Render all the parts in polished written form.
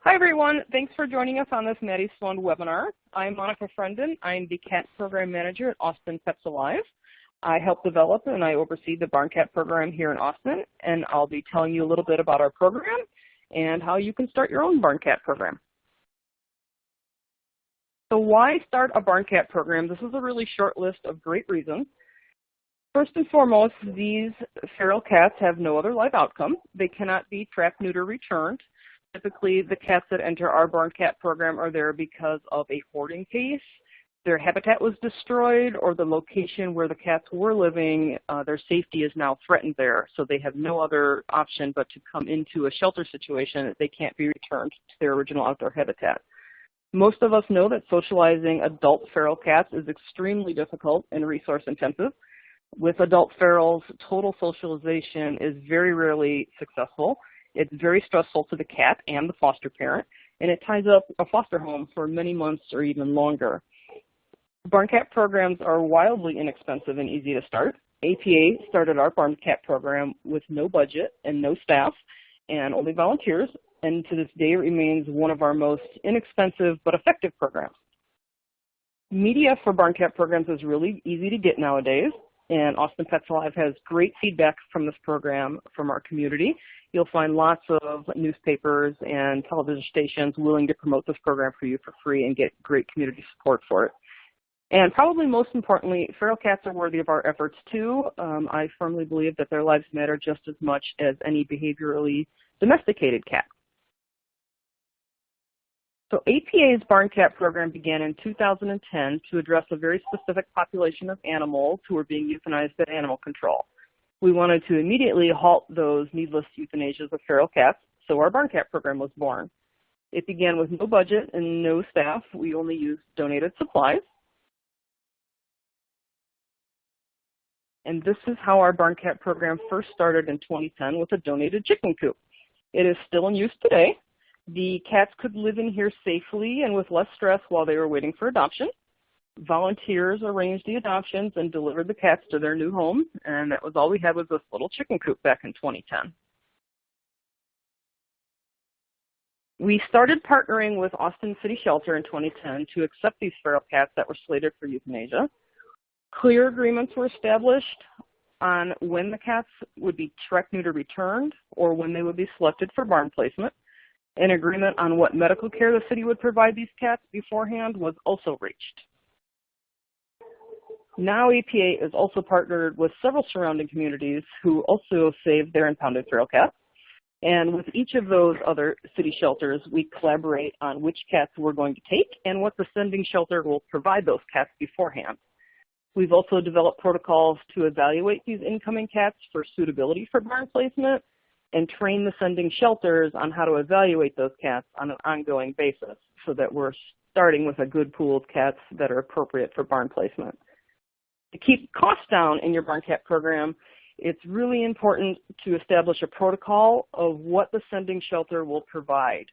Hi everyone, thanks for joining us on this Maddie Sloan webinar. I'm Monica Frendon. I'm the CAT Program Manager at Austin Pets Alive. I help develop and I oversee the Barn Cat program here in Austin, and I'll be telling you a little bit about our program and how you can start your own Barn Cat program. So why start a Barn Cat program? This is a really short list of great reasons. First and foremost, these feral cats have no other life outcome. They cannot be trapped, neutered, returned. Typically, the cats that enter our Barn Cat program are there because of a hoarding case, their habitat was destroyed, or the location where the cats were living, their safety is now threatened there. So they have no other option but to come into a shelter situation that they can't be returned to their original outdoor habitat. Most of us know that socializing adult feral cats is extremely difficult and resource intensive. With adult ferals, total socialization is very rarely successful. It's very stressful to the cat and the foster parent, and it ties up a foster home for many months or even longer. Barn Cat programs are wildly inexpensive and easy to start. APA started our Barn Cat program with no budget and no staff and only volunteers, and to this day remains one of our most inexpensive but effective programs. Media for Barn Cat programs is really easy to get nowadays, and Austin Pets Alive has great feedback from this program from our community. You'll find lots of newspapers and television stations willing to promote this program for you for free and get great community support for it. And probably most importantly, feral cats are worthy of our efforts too. I firmly believe that their lives matter just as much as any behaviorally domesticated cat. So APA's Barn Cat program began in 2010 to address a very specific population of animals who were being euthanized at animal control. We wanted to immediately halt those needless euthanasias of feral cats, so our Barn Cat program was born. It began with no budget and no staff. We only used donated supplies. And this is how our Barn Cat program first started in 2010 with a donated chicken coop. It is still in use today. The cats could live in here safely and with less stress while they were waiting for adoption. Volunteers arranged the adoptions and delivered the cats to their new home, and that was all we had was this little chicken coop back in 2010. We started partnering with Austin City Shelter in 2010 to accept these feral cats that were slated for euthanasia. Clear agreements were established on when the cats would be trapped, neutered, returned, or when they would be selected for barn placement. An agreement on what medical care the city would provide these cats beforehand was also reached. Now APA is also partnered with several surrounding communities who also saved their impounded feral cats. And with each of those other city shelters, we collaborate on which cats we're going to take and what the sending shelter will provide those cats beforehand. We've also developed protocols to evaluate these incoming cats for suitability for barn placement and train the sending shelters on how to evaluate those cats on an ongoing basis so that we're starting with a good pool of cats that are appropriate for barn placement. To keep costs down in your Barn Cat program, it's really important to establish a protocol of what the sending shelter will provide.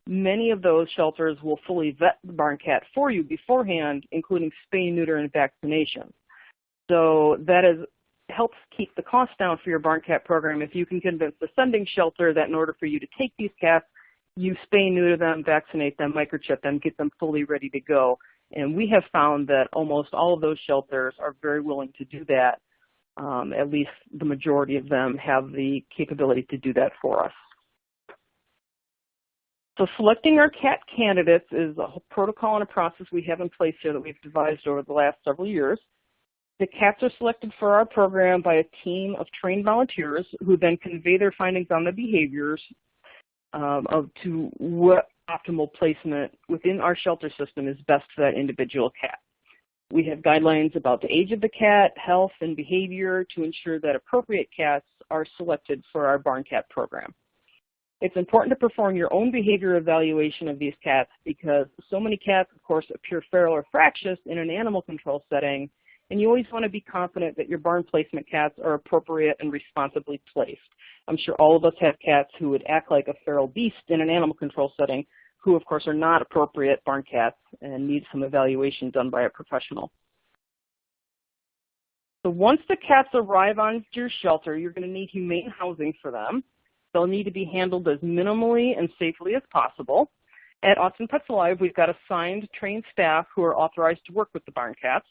Many of those shelters will fully vet the Barn Cat for you beforehand, including spay, neuter, and vaccination. So that helps keep the cost down for your Barn Cat program if you can convince the sending shelter that in order for you to take these cats, you spay, neuter them, vaccinate them, microchip them, get them fully ready to go. And we have found that almost all of those shelters are very willing to do that. At least the majority of them have the capability to do that for us. So selecting our cat candidates is a protocol and a process we have in place here that we've devised over the last several years. The cats are selected for our program by a team of trained volunteers who then convey their findings on the behaviors to what optimal placement within our shelter system is best for that individual cat. We have guidelines about the age of the cat, health, and behavior to ensure that appropriate cats are selected for our Barn Cat program. It's important to perform your own behavior evaluation of these cats because so many cats, of course, appear feral or fractious in an animal control setting, and you always want to be confident that your barn placement cats are appropriate and responsibly placed. I'm sure all of us have cats who would act like a feral beast in an animal control setting, who of course are not appropriate barn cats and need some evaluation done by a professional. So once the cats arrive on your shelter, you're going to need humane housing for them. They'll need to be handled as minimally and safely as possible. At Austin Pets Alive, we've got assigned trained staff who are authorized to work with the barn cats.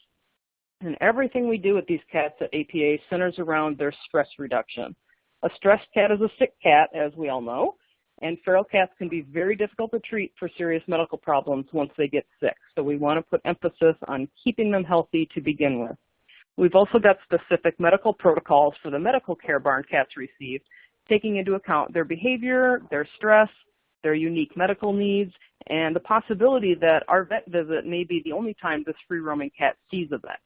And everything we do with these cats at APA centers around their stress reduction. A stressed cat is a sick cat, as we all know, and feral cats can be very difficult to treat for serious medical problems once they get sick. So we want to put emphasis on keeping them healthy to begin with. We've also got specific medical protocols for the medical care barn cats receive, taking into account their behavior, their stress, their unique medical needs, and the possibility that our vet visit may be the only time this free-roaming cat sees a vet.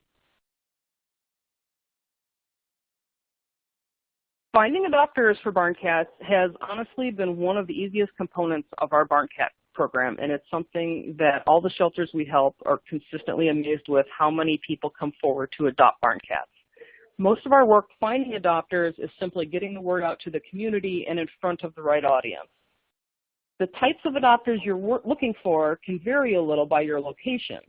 Finding adopters for barn cats has honestly been one of the easiest components of our barn cat program, and it's something that all the shelters we help are consistently amazed with how many people come forward to adopt barn cats. Most of our work finding adopters is simply getting the word out to the community and in front of the right audience. The types of adopters you're looking for can vary a little by your location.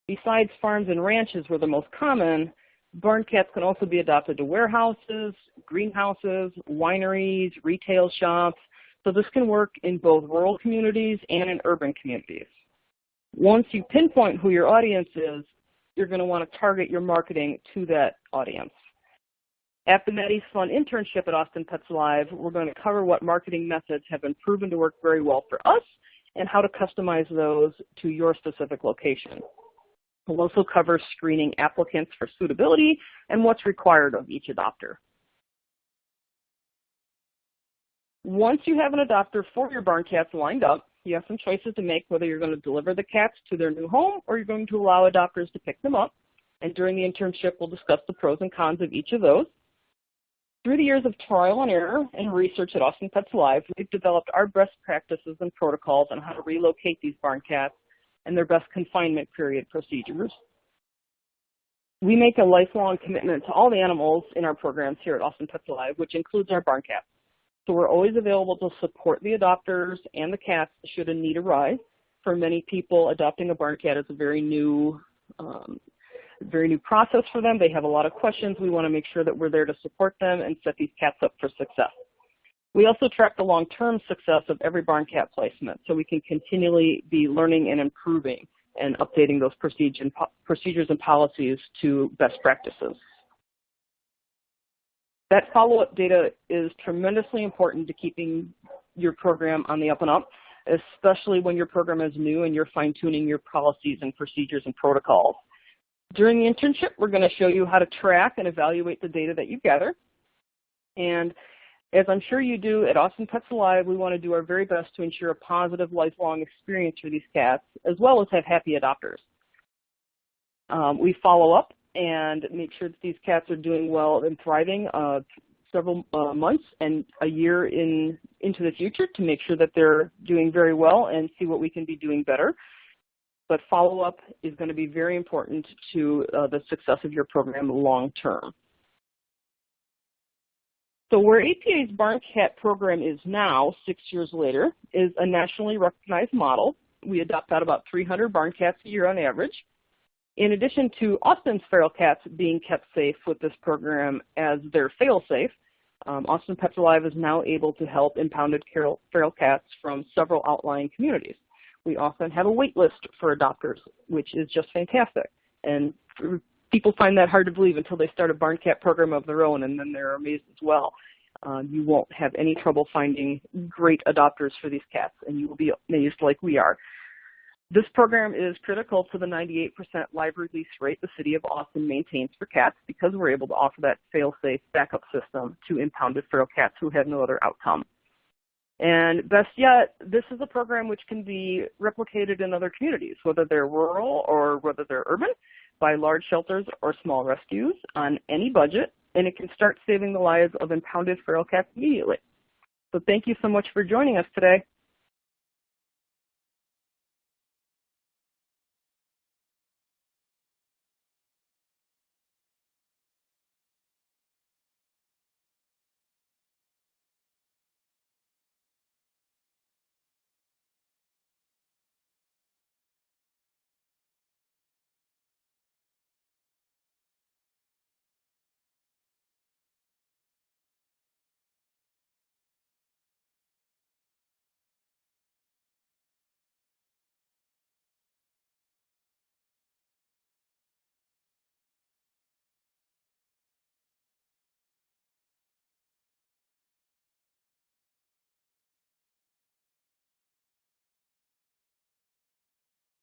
Besides farms and ranches were the most common, barn cats can also be adopted to warehouses, greenhouses, wineries, retail shops, so this can work in both rural communities and in urban communities. Once you pinpoint who your audience is, you're going to want to target your marketing to that audience. After Maddie's fun internship at Austin Pets Alive, we're going to cover what marketing methods have been proven to work very well for us and how to customize those to your specific location. We'll also cover screening applicants for suitability and what's required of each adopter. Once you have an adopter for your barn cats lined up, you have some choices to make whether you're going to deliver the cats to their new home or you're going to allow adopters to pick them up. And during the internship, we'll discuss the pros and cons of each of those. Through the years of trial and error and research at Austin Pets Alive, we've developed our best practices and protocols on how to relocate these barn cats and their best confinement period procedures. We make a lifelong commitment to all the animals in our programs here at Austin Pets Alive, which includes our barn cats. So we're always available to support the adopters and the cats should a need arise. For many people, adopting a barn cat is a very new process for them. They have a lot of questions. We want to make sure that we're there to support them and set these cats up for success. We also track the long-term success of every barn cat placement, so we can continually be learning and improving and updating those procedures and policies to best practices. That follow-up data is tremendously important to keeping your program on the up and up, especially when your program is new and you're fine-tuning your policies and procedures and protocols. During the internship, we're going to show you how to track and evaluate the data that you gather. And as I'm sure you do at Austin Pets Alive, we want to do our very best to ensure a positive lifelong experience for these cats, as well as have happy adopters. We follow up and make sure that these cats are doing well and thriving several months and a year into the future to make sure that they're doing very well and see what we can be doing better. But follow-up is going to be very important to the success of your program long term. So where APA's barn cat program is now, 6 years later, is a nationally recognized model. We adopt out about 300 barn cats a year on average. In addition to Austin's feral cats being kept safe with this program as their fail-safe, Austin Pets Alive is now able to help impounded feral cats from several outlying communities. We often have a wait list for adopters, which is just fantastic. And people find that hard to believe until they start a barn cat program of their own, and then they're amazed as well. You won't have any trouble finding great adopters for these cats, and you will be amazed like we are. This program is critical to the 98% live release rate the city of Austin maintains for cats because we're able to offer that fail-safe backup system to impounded feral cats who have no other outcome. And best yet, this is a program which can be replicated in other communities, whether they're rural or whether they're urban, by large shelters or small rescues on any budget, and it can start saving the lives of impounded feral cats immediately. So thank you so much for joining us today.